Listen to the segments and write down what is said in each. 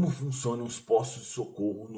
como funcionam os postos de socorro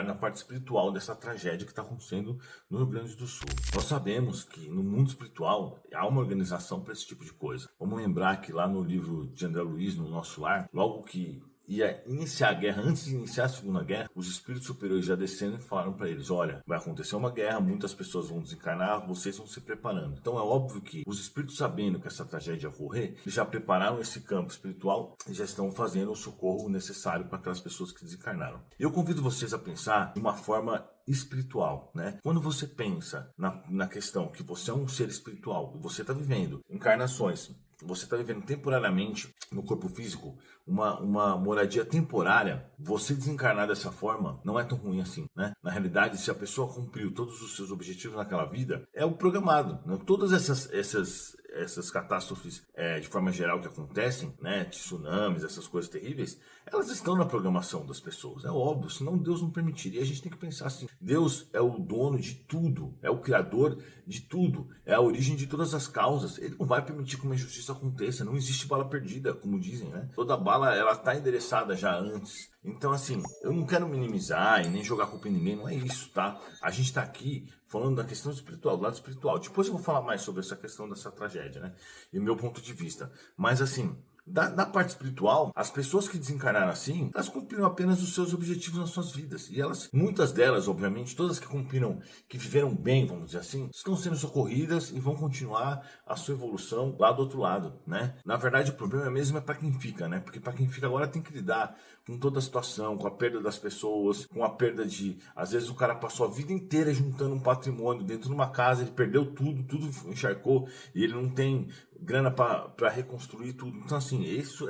na parte espiritual dessa tragédia que está acontecendo no Rio Grande do Sul. Nós sabemos que no mundo espiritual há uma organização para esse tipo de coisa. Vamos lembrar que lá no livro de André Luiz, No Nosso Lar, logo que ia iniciar a guerra, antes de iniciar a Segunda Guerra, os espíritos superiores já descendo e falaram para eles: olha, vai acontecer uma guerra, muitas pessoas vão desencarnar, vocês vão se preparando. Então é óbvio que os espíritos, sabendo que essa tragédia ia ocorrer, eles já prepararam esse campo espiritual e já estão fazendo o socorro necessário para aquelas pessoas que desencarnaram. Eu convido vocês a pensar de uma forma espiritual, né? Quando você pensa na questão que você é um ser espiritual, você está vivendo encarnações, você está vivendo temporariamente no corpo físico uma moradia temporária, você desencarnar dessa forma não é tão ruim assim, né? Na realidade, se a pessoa cumpriu todos os seus objetivos naquela vida, é o programado, né? Todas essas catástrofes de forma geral que acontecem, né, tsunamis, essas coisas terríveis, elas estão na programação das pessoas, é óbvio, senão Deus não permitiria. A gente tem que pensar assim: Deus é o dono de tudo, é o criador de tudo, é a origem de todas as causas. Ele não vai permitir que uma injustiça aconteça, não existe bala perdida, como dizem, né? Toda bala, ela está endereçada já antes. Então, assim, eu não quero minimizar e nem jogar culpa em ninguém, não é isso, tá? A gente está aqui falando da questão espiritual, do lado espiritual. Depois eu vou falar mais sobre essa questão dessa tragédia, né? E o meu ponto de vista. Mas, assim, da parte espiritual, as pessoas que desencarnaram assim, elas cumpriram apenas os seus objetivos nas suas vidas. E elas, muitas delas, obviamente, todas que cumpriram, que viveram bem, vamos dizer assim, estão sendo socorridas e vão continuar a sua evolução lá do outro lado, né? Na verdade, o problema mesmo é para quem fica, né? Porque para quem fica agora tem que lidar com toda a situação, com a perda das pessoas, com a perda de... Às vezes o cara passou a vida inteira juntando um patrimônio dentro de uma casa, ele perdeu tudo encharcou, e ele não tem grana para reconstruir tudo. Então, assim,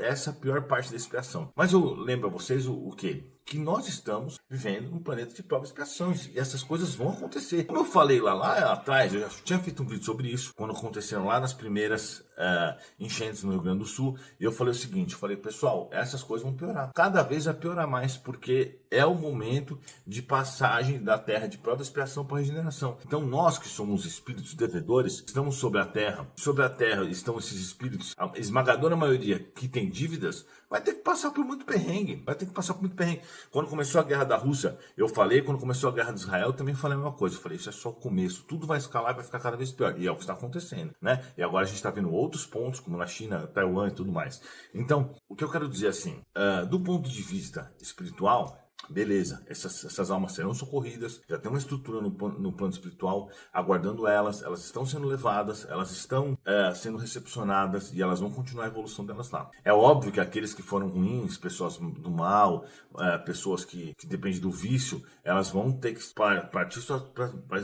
essa é a pior parte da expiação. Mas eu lembro a vocês o quê? Que nós estamos vivendo num planeta de provas e expiações, e essas coisas vão acontecer. Como eu falei lá atrás, eu já tinha feito um vídeo sobre isso, quando aconteceram lá nas primeiras enchentes no Rio Grande do Sul, e eu falei o seguinte: eu falei, pessoal, essas coisas vão piorar. Cada vez vai piorar mais, porque é o momento de passagem da Terra de prova e expiação para regeneração. Então nós que somos espíritos devedores, estamos sobre a Terra estão esses espíritos, a esmagadora maioria que tem dívidas, vai ter que passar por muito perrengue, Quando começou a guerra da Rússia, eu falei, quando começou a guerra de Israel, eu também falei a mesma coisa. Eu falei, isso é só o começo, tudo vai escalar e vai ficar cada vez pior. E é o que está acontecendo, né? E agora a gente está vendo outros pontos, como na China, Taiwan e tudo mais. Então, o que eu quero dizer assim, do ponto de vista espiritual, beleza, essas almas serão socorridas, já tem uma estrutura no plano espiritual aguardando elas estão sendo levadas, elas estão sendo recepcionadas e elas vão continuar a evolução delas lá. É óbvio que aqueles que foram ruins, pessoas do mal, pessoas que dependem do vício, elas vão ter que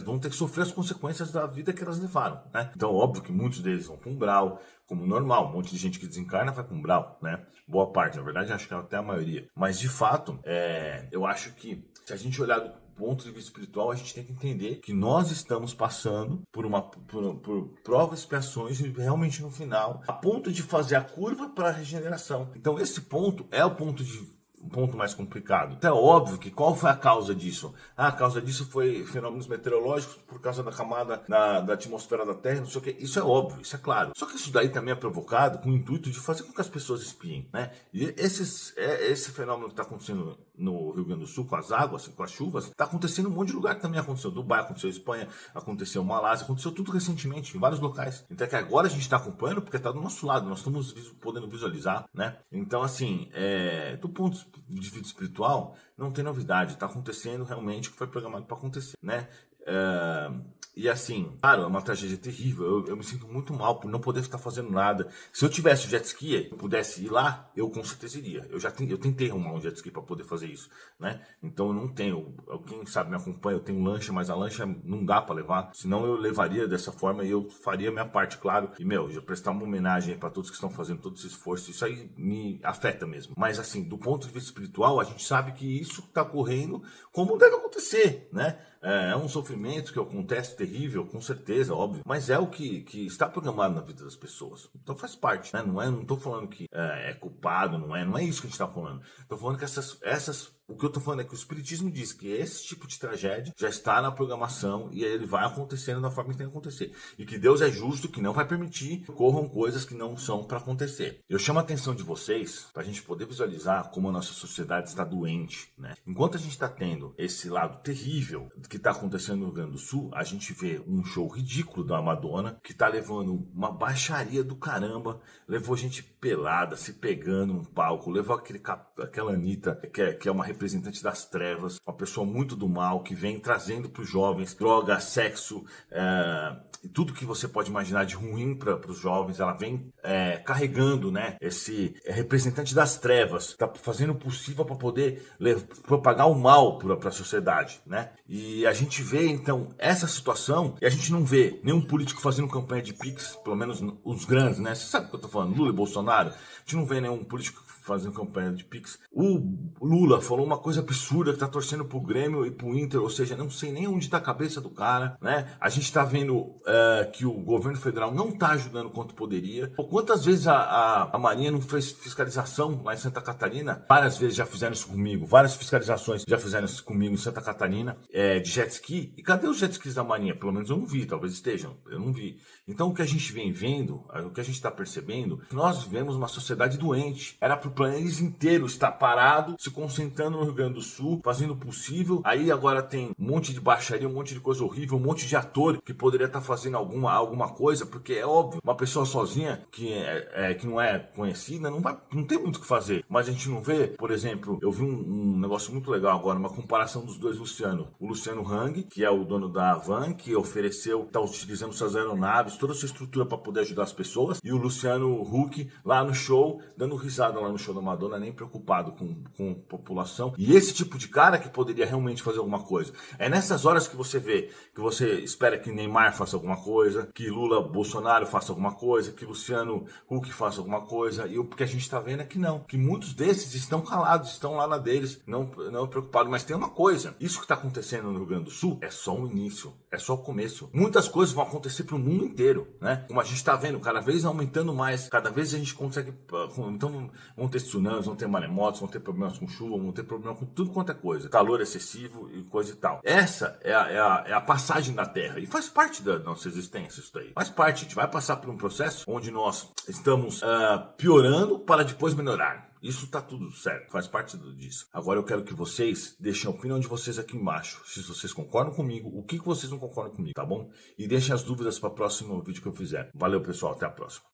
vão ter que sofrer as consequências da vida que elas levaram, né? Então, óbvio que muitos deles vão para um umbral, como normal, um monte de gente que desencarna vai para um umbral, né? Boa parte, na verdade, acho que até a maioria. Mas, de fato, eu acho que se a gente olhar do ponto de vista espiritual, a gente tem que entender que nós estamos passando por provas e expiações, e realmente no final, a ponto de fazer a curva para a regeneração. Então, esse ponto é o ponto mais complicado. Então é óbvio que qual foi a causa disso? A causa disso foi fenômenos meteorológicos por causa da camada da atmosfera da Terra, não sei o que. Isso é óbvio, isso é claro. Só que isso daí também é provocado com o intuito de fazer com que as pessoas espiem, né? E esse fenômeno que está acontecendo no Rio Grande do Sul, com as águas, com as chuvas, está acontecendo em um monte de lugar também. Aconteceu em Dubai, aconteceu em Espanha, aconteceu em Malásia, aconteceu tudo recentemente, em vários locais. Então é que agora a gente está acompanhando porque está do nosso lado, nós estamos podendo visualizar, né? Então, assim, do ponto de vida espiritual, não tem novidade, está acontecendo realmente o que foi programado para acontecer, né? E assim, claro, é uma tragédia terrível. Eu me sinto muito mal por não poder estar fazendo nada. Se eu tivesse o jet ski e pudesse ir lá, eu com certeza iria. Eu tentei arrumar um jet ski para poder fazer isso, né? Então eu não tenho. Quem sabe me acompanha, eu tenho lancha, mas a lancha não dá para levar. Senão eu levaria dessa forma e eu faria a minha parte, claro. E já prestar uma homenagem para todos que estão fazendo todo esse esforço. Isso aí me afeta mesmo. Mas assim, do ponto de vista espiritual, a gente sabe que isso está ocorrendo como deve acontecer, né? É um sofrimento que acontece terrível, com certeza, óbvio, mas é o que está programado na vida das pessoas. Então faz parte, né? Não estou falando que é culpado, não é isso que a gente está falando. Estou falando que o que eu estou falando é que o Espiritismo diz que esse tipo de tragédia já está na programação e ele vai acontecendo da forma que tem que acontecer. E que Deus é justo, que não vai permitir que ocorram coisas que não são para acontecer. Eu chamo a atenção de vocês para a gente poder visualizar como a nossa sociedade está doente, né? Enquanto a gente está tendo esse lado terrível que está acontecendo no Rio Grande do Sul, a gente vê um show ridículo da Madonna, que está levando uma baixaria do caramba, levou gente pelada, se pegando no palco, levou aquela Anitta, que é uma representante das trevas, uma pessoa muito do mal, que vem trazendo para os jovens droga, sexo, tudo que você pode imaginar de ruim para os jovens. Ela vem carregando, né, esse representante das trevas, está fazendo o possível para poder propagar o mal para a sociedade, né? E a gente vê então essa situação e a gente não vê nenhum político fazendo campanha de Pix, pelo menos os grandes, né? Você sabe o que eu tô falando? Lula e Bolsonaro. A gente não vê nenhum político fazendo campanha de Pix. O Lula falou uma coisa absurda, que tá torcendo pro Grêmio e pro Inter, ou seja, não sei nem onde tá a cabeça do cara, né? A gente tá vendo que o governo federal não tá ajudando quanto poderia. Quantas vezes a Marinha não fez fiscalização lá em Santa Catarina? Várias vezes já fizeram isso comigo, várias fiscalizações já fizeram isso comigo em Santa Catarina, de jet ski. E cadê os jet skis da Marinha? Pelo menos eu não vi, talvez estejam, eu não vi. Então o que a gente vem vendo, o que a gente tá percebendo, nós vivemos uma sociedade doente. Era pro país inteiro estar parado, se concentrando no Rio Grande do Sul, fazendo o possível. Aí agora tem um monte de baixaria, um monte de coisa horrível, um monte de ator que poderia estar fazendo alguma coisa, porque é óbvio, uma pessoa sozinha que não é conhecida, não tem muito o que fazer. Mas a gente não vê, por exemplo, eu vi um negócio muito legal agora, uma comparação dos dois Luciano. O Luciano Hang, que é o dono da Van, que está utilizando suas aeronaves, toda a sua estrutura para poder ajudar as pessoas, e o Luciano Huck lá no show, dando risada lá no show da Madonna, nem preocupado com a população. E esse tipo de cara que poderia realmente fazer alguma coisa. É nessas horas que você vê, que você espera que Neymar faça alguma coisa, que Lula, Bolsonaro faça alguma coisa, que Luciano Huck faça alguma coisa. E o que a gente está vendo é que não. Que muitos desses estão calados, estão lá na deles, não preocupados. Mas tem uma coisa, isso que está acontecendo no Rio Grande do Sul é só o início, é só o começo. Muitas coisas vão acontecer para o mundo inteiro, né? Como a gente está vendo, cada vez aumentando mais, cada vez a gente consegue. Então vão ter tsunamis, vão ter maremotos, vão ter problemas com chuva, vão ter problemas com tudo quanto é coisa, calor excessivo e coisa e tal. Essa é a passagem da Terra e faz parte da nossa existência isso daí. Faz parte, a gente vai passar por um processo onde nós estamos piorando para depois melhorar. Isso tá tudo certo, faz parte disso. Agora eu quero que vocês deixem a opinião de vocês aqui embaixo. Se vocês concordam comigo, o que vocês não concordam comigo, tá bom? E deixem as dúvidas para o próximo vídeo que eu fizer. Valeu, pessoal, até a próxima.